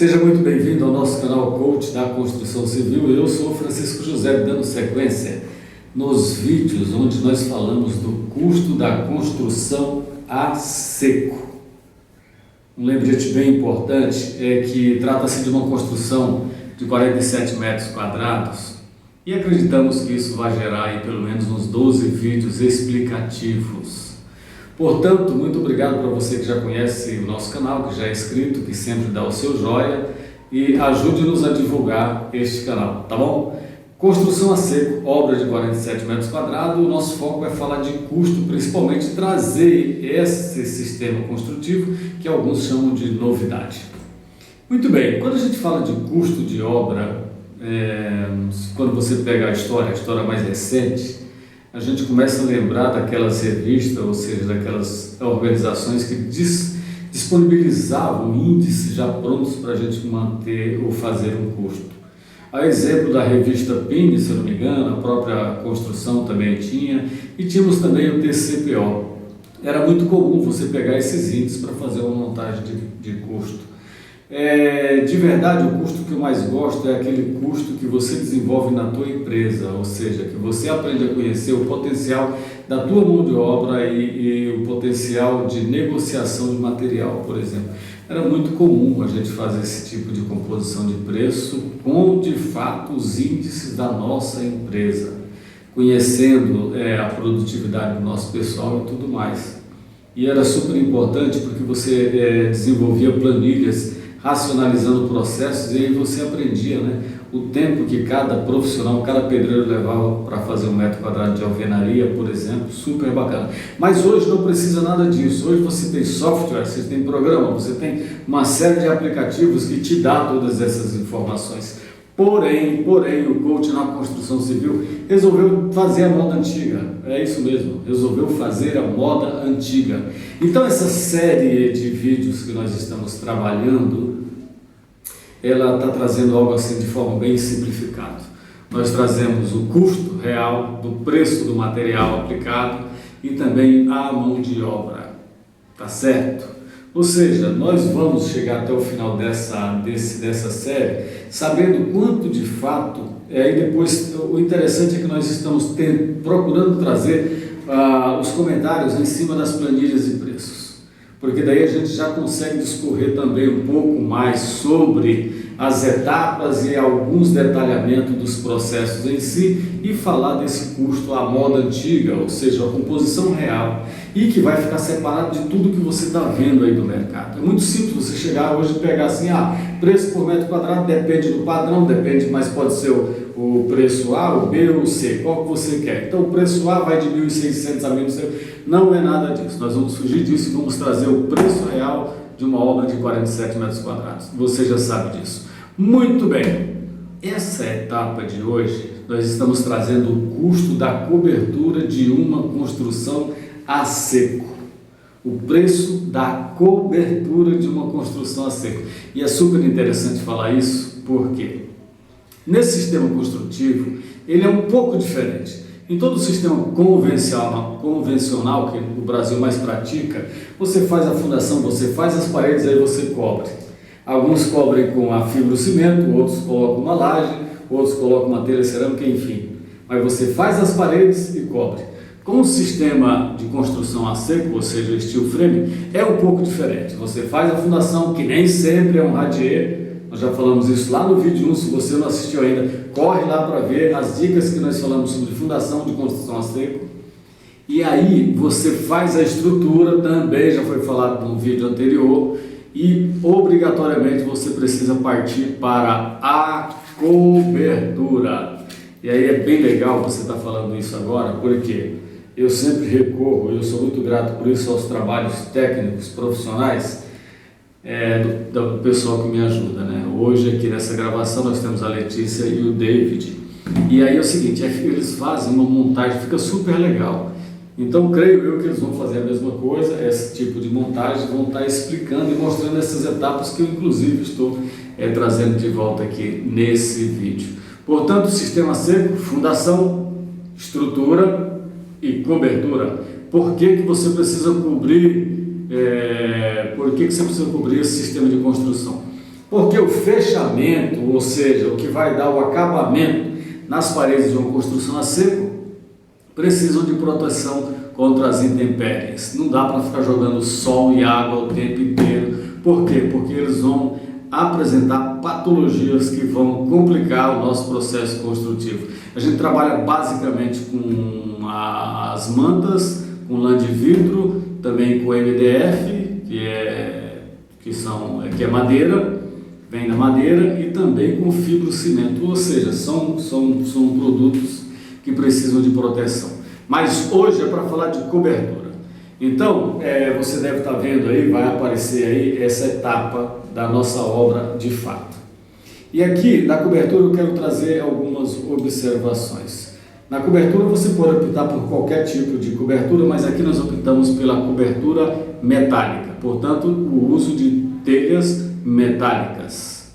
Seja muito bem-vindo ao nosso canal Coach da Construção Civil. Eu sou Francisco José, dando sequência nos vídeos onde nós falamos do custo da construção a seco. Um lembrete bem importante é que trata-se de uma construção de 47 metros quadrados e acreditamos que isso vai gerar aí pelo menos uns 12 vídeos explicativos. Portanto, muito obrigado para você que já conhece o nosso canal, que já é inscrito, que sempre dá o seu joinha e ajude-nos a divulgar este canal, tá bom? Construção a seco, obra de 47 metros quadrados, o nosso foco é falar de custo, principalmente trazer esse sistema construtivo que alguns chamam de novidade. Muito bem, quando a gente fala de custo de obra, quando você pega a história mais recente, a gente começa a lembrar daquelas revistas, ou seja, daquelas organizações que disponibilizavam índices já prontos para a gente manter ou fazer um custo. A exemplo da revista PIN, se não me engano, a própria construção também tinha, e tínhamos também o TCPO. Era muito comum você pegar esses índices para fazer uma montagem de custo. De verdade, o custo que eu mais gosto é aquele custo que você desenvolve na tua empresa, ou seja, que você aprende a conhecer o potencial da tua mão de obra e o potencial de negociação de material, por exemplo. Era muito comum a gente fazer esse tipo de composição de preço com, de fato, os índices da nossa empresa, conhecendo a produtividade do nosso pessoal e tudo mais. E era super importante porque você desenvolvia planilhas racionalizando processos, e aí você aprendia, o tempo que cada profissional, cada pedreiro levava para fazer um metro quadrado de alvenaria, por exemplo, super bacana. Mas hoje não precisa nada disso. Hoje você tem software, você tem programa, você tem uma série de aplicativos que te dá todas essas informações. Porém, o coach na construção civil resolveu fazer a moda antiga, é isso mesmo, resolveu fazer a moda antiga. Então essa série de vídeos que nós estamos trabalhando, ela está trazendo algo assim de forma bem simplificada. Nós trazemos o custo real do preço do material aplicado e também a mão de obra, tá certo? Ou seja, nós vamos chegar até o final dessa série sabendo quanto de fato, e depois o interessante é que nós estamos procurando trazer os comentários em cima das planilhas de preços, porque daí a gente já consegue discorrer também um pouco mais sobre as etapas e alguns detalhamentos dos processos em si e falar desse custo à moda antiga, ou seja, a composição real, e que vai ficar separado de tudo que você está vendo aí do mercado. É muito simples você chegar hoje e pegar assim, preço por metro quadrado depende do padrão, mas pode ser o preço A, o B ou o C, qual que você quer. Então o preço A vai de 1.600 a 1.600, não é nada disso. Nós vamos fugir disso e vamos trazer o preço real de uma obra de 47 metros quadrados. Você já sabe disso. Muito bem, essa etapa de hoje nós estamos trazendo o custo da cobertura de uma construção a seco. O preço da cobertura de uma construção a seco. E é super interessante falar isso, porque nesse sistema construtivo ele é um pouco diferente. Em todo o sistema convencional que o Brasil mais pratica, você faz a fundação, você faz as paredes, aí você cobre. Alguns cobrem com a fibrocimento, outros colocam uma laje, outros colocam uma telha cerâmica, enfim. Mas você faz as paredes e cobre. Com o sistema de construção a seco, ou seja, steel frame, é um pouco diferente. Você faz a fundação, que nem sempre é um radier. Nós já falamos isso lá no vídeo 1, se você não assistiu ainda, corre lá para ver as dicas que nós falamos sobre fundação de construção a seco. E aí você faz a estrutura, também já foi falado no vídeo anterior, e obrigatoriamente você precisa partir para a cobertura. E aí é bem legal você estar falando isso agora, porque eu sempre recorro, eu sou muito grato por isso aos trabalhos técnicos, profissionais do pessoal que me ajuda, Hoje aqui nessa gravação nós temos a Letícia e o David, e aí é o seguinte, eles fazem uma montagem, fica super legal. Então creio eu que eles vão fazer a mesma coisa, esse tipo de montagem, vão estar explicando e mostrando essas etapas que eu inclusive estou trazendo de volta aqui nesse vídeo. Portanto, sistema seco, fundação, estrutura e cobertura. Por que você precisa cobrir esse sistema de construção? Porque o fechamento, ou seja, o que vai dar o acabamento nas paredes de uma construção a seco, precisam de proteção contra as intempéries. Não dá para ficar jogando sol e água o tempo inteiro. Por quê? Porque eles vão apresentar patologias que vão complicar o nosso processo construtivo. A gente trabalha basicamente com as mantas, com lã de vidro, também com MDF, que é madeira, vem da madeira, e também com fibrocimento, ou seja, são produtos que precisam de proteção. Mas hoje é para falar de cobertura. Então, você deve estar vendo aí, vai aparecer aí essa etapa da nossa obra de fato. E aqui, na cobertura, eu quero trazer algumas observações. Na cobertura, você pode optar por qualquer tipo de cobertura, mas aqui nós optamos pela cobertura metálica, portanto, o uso de telhas metálicas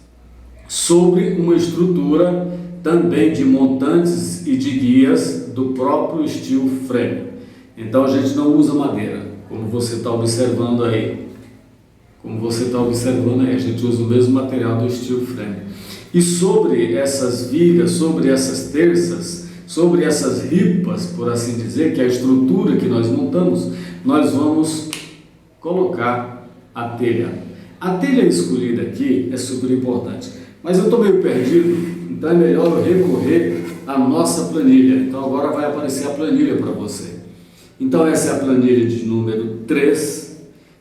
sobre uma estrutura também de montantes e de guias do próprio steel frame. Então a gente não usa madeira, como você está observando aí. A gente usa o mesmo material do steel frame. E sobre essas vigas, sobre essas terças, sobre essas ripas, por assim dizer, que é a estrutura que nós montamos, nós vamos colocar a telha. A telha escolhida aqui é super importante, mas eu estou meio perdido, então é melhor eu recorrer à nossa planilha. Então agora vai aparecer a planilha para você. Então essa é a planilha de número 3,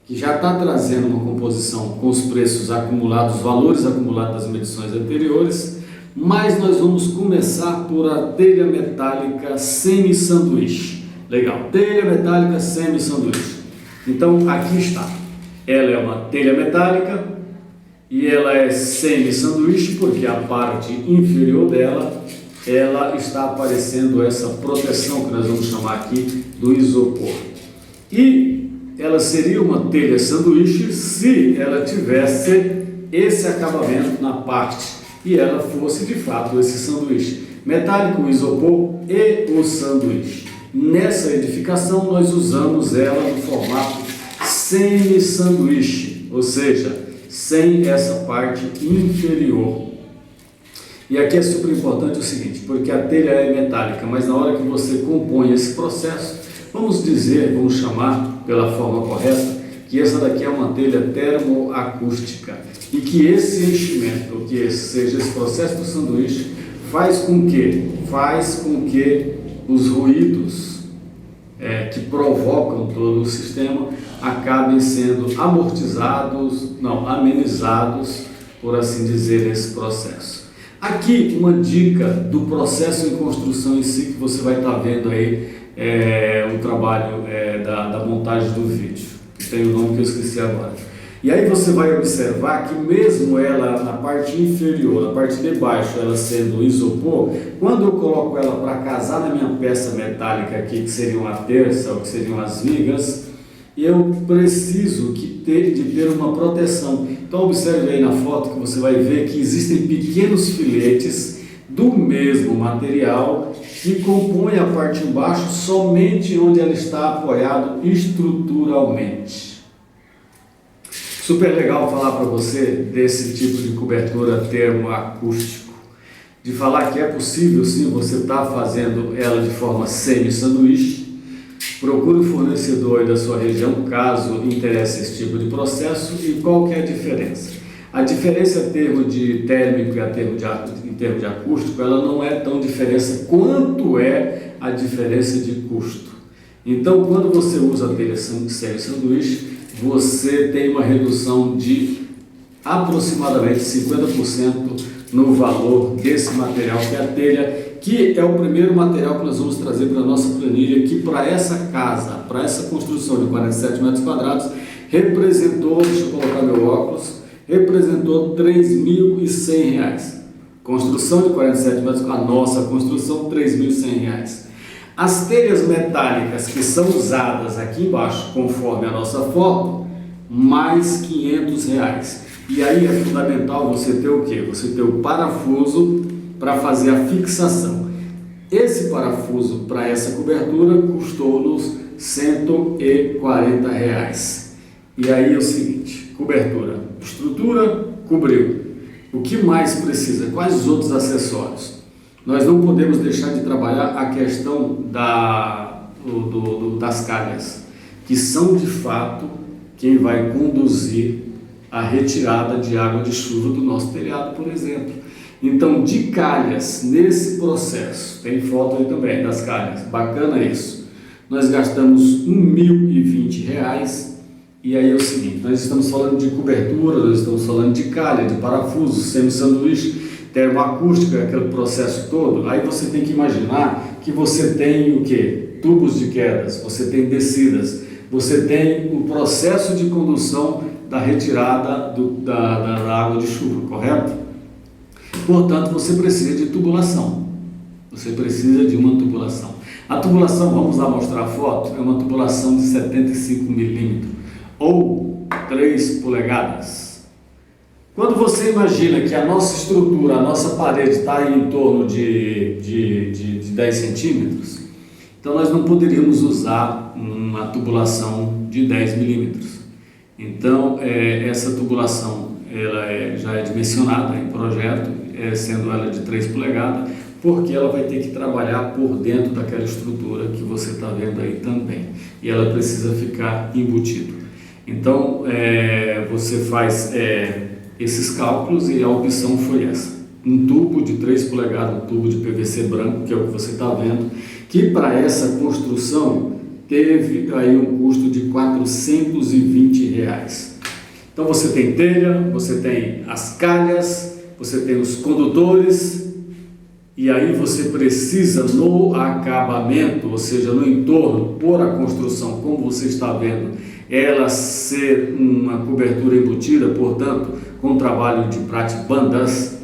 que já está trazendo uma composição com os preços acumulados, os valores acumulados das medições anteriores, mas nós vamos começar por a telha metálica semi-sanduíche. Legal, telha metálica semi-sanduíche. Então aqui está, ela é uma telha metálica e ela é semi-sanduíche porque a parte inferior dela, ela está aparecendo essa proteção que nós vamos chamar aqui do isopor. E ela seria uma telha sanduíche se ela tivesse esse acabamento na parte e ela fosse de fato esse sanduíche metálico, o isopor e o sanduíche. Nessa edificação nós usamos ela no formato semi-sanduíche, ou seja, sem essa parte inferior. E aqui é super importante o seguinte, porque a telha é metálica, mas na hora que você compõe esse processo, vamos chamar pela forma correta, que essa daqui é uma telha termoacústica e que esse enchimento, seja esse processo do sanduíche, faz com que os ruídos que provocam todo o sistema acabem sendo amenizados, por assim dizer, nesse processo. Aqui uma dica do processo em construção em si, que você vai estar vendo aí, um trabalho da montagem do vídeo, que tem o nome que eu esqueci agora. E aí você vai observar que mesmo ela na parte inferior, na parte de baixo, ela sendo isopor, quando eu coloco ela para casar na minha peça metálica aqui, que seriam a terça ou que seriam as vigas, eu preciso de ter uma proteção. Então observe aí na foto que você vai ver que existem pequenos filetes do mesmo material que compõem a parte de baixo somente onde ela está apoiada estruturalmente. Super legal falar para você desse tipo de cobertura termoacústico, de falar que é possível sim você estar fazendo ela de forma semi-sanduíche. Procure o fornecedor aí da sua região, caso interesse esse tipo de processo. E qual que é a diferença? A diferença em termos de térmico e em termos de acústico, ela não é tão diferença quanto é a diferença de custo. Então, quando você usa a telha semi-sanduíche, você tem uma redução de aproximadamente 50% no valor desse material, que é a telha, que é o primeiro material que nós vamos trazer para a nossa planilha, que para essa casa, para essa construção de 47 metros quadrados, representou, deixa eu colocar meu óculos, representou R$ 3.100. Construção de 47 metros, a nossa construção, R$ 3.100. As telhas metálicas que são usadas aqui embaixo, conforme a nossa foto, mais R$ 500. E aí é fundamental você ter o quê? Você ter o parafuso para fazer a fixação. Esse parafuso para essa cobertura custou-nos R$ 140. E aí é o seguinte, cobertura, estrutura, cobriu. O que mais precisa? Quais os outros acessórios? Nós não podemos deixar de trabalhar a questão das calhas, que são de fato quem vai conduzir a retirada de água de chuva do nosso telhado, por exemplo. Então, de calhas, nesse processo, tem foto aí também das calhas, bacana isso. Nós gastamos R$ 1.020, e aí é o seguinte, nós estamos falando de cobertura, nós estamos falando de calha, de parafuso, semi-sanduíche, termoacústica, aquele processo todo. Aí você tem que imaginar que você tem o quê? Tubos de quedas, você tem descidas, você tem o processo de condução da retirada da água de chuva, correto? Portanto, você precisa de tubulação, você precisa de uma tubulação. A tubulação, vamos lá mostrar a foto, é uma tubulação de 75 milímetros ou 3 polegadas. Quando você imagina que a nossa estrutura, a nossa parede está em torno de 10 centímetros, então nós não poderíamos usar uma tubulação de 10 milímetros. Então, essa tubulação ela já é dimensionada em projeto, sendo ela de 3 polegadas, porque ela vai ter que trabalhar por dentro daquela estrutura que você está vendo aí também, e ela precisa ficar embutida. Então, você faz esses cálculos e a opção foi essa. Um tubo de 3 polegadas, um tubo de PVC branco, que é o que você está vendo, que para essa construção teve aí um custo de R$ 420. Então você tem telha, você tem as calhas, você tem os condutores, e aí você precisa no acabamento, ou seja, no entorno, por a construção, como você está vendo, ela ser uma cobertura embutida, portanto, com trabalho de prate-bandas.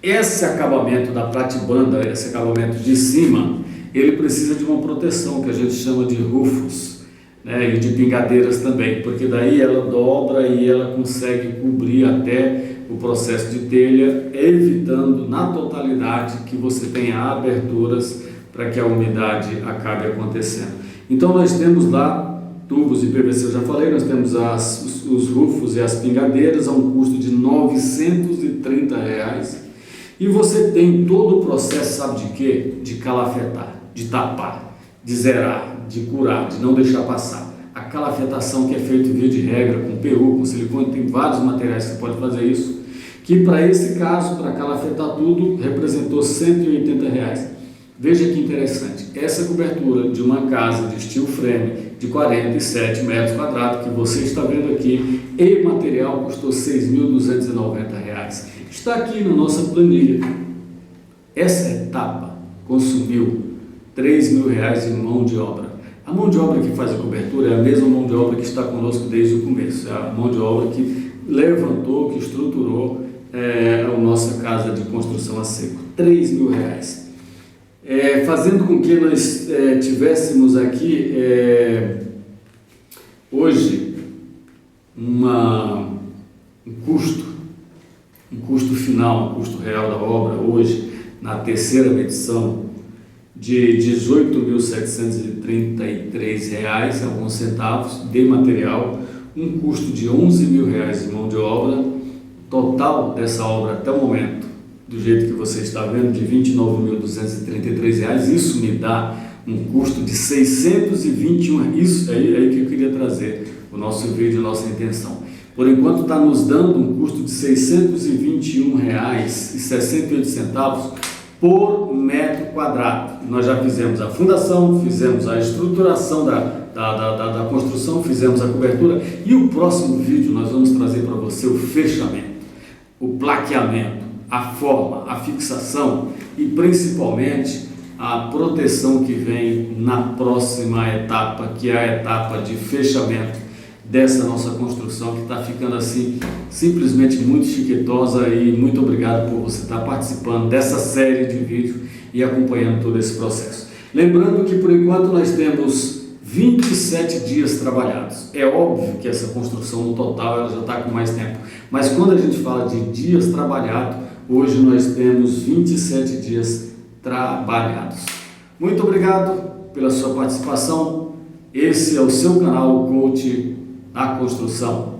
Esse acabamento da prate-banda, esse acabamento de cima, ele precisa de uma proteção que a gente chama de rufos, né, e de pingadeiras também, porque daí ela dobra e ela consegue cobrir até o processo de telha, evitando na totalidade que você tenha aberturas para que a umidade acabe acontecendo. Então nós temos lá tubos de PVC, eu já falei, nós temos os rufos e as pingadeiras a um custo de R$ 930, e você tem todo o processo, sabe de quê? De calafetar, de tapar, de zerar, de curar, de não deixar passar. A calafetação que é feita via de regra, com PU, com silicone, tem vários materiais que você pode fazer isso, que para esse caso, para calafetar tudo, representou R$ 180. Veja que interessante, essa cobertura de uma casa de steel frame de 47 metros quadrados, que você está vendo aqui, e material custou R$ 6.290. Está aqui na nossa planilha. Essa etapa consumiu R$ 3.000 em mão de obra. A mão de obra que faz a cobertura é a mesma mão de obra que está conosco desde o começo, é a mão de obra que levantou, que estruturou a nossa casa de construção a seco. R$ 3.000. Fazendo com que nós tivéssemos aqui hoje um custo final, um custo real da obra hoje, na terceira medição, de R$ 18.733, alguns centavos de material, um custo de R$ 11.000 de mão de obra, total dessa obra até o momento, do jeito que você está vendo, de R$ 29.233, isso me dá um custo de R$ 621, isso é aí que eu queria trazer o nosso vídeo, a nossa intenção. Por enquanto está nos dando um custo de R$ 621,68 por metro quadrado. Nós já fizemos a fundação, fizemos a estruturação da construção, fizemos a cobertura, e o próximo vídeo nós vamos trazer para você o fechamento, o plaqueamento, a forma, a fixação e principalmente a proteção que vem na próxima etapa, que é a etapa de fechamento dessa nossa construção, que está ficando assim simplesmente muito chiquetosa. E muito obrigado por você estar participando dessa série de vídeos e acompanhando todo esse processo. Lembrando que por enquanto nós temos 27 dias trabalhados. É óbvio que essa construção no total ela já está com mais tempo, mas quando a gente fala de dias trabalhados, hoje nós temos 27 dias trabalhados. Muito obrigado pela sua participação. Esse é o seu canal, o Coach da Construção.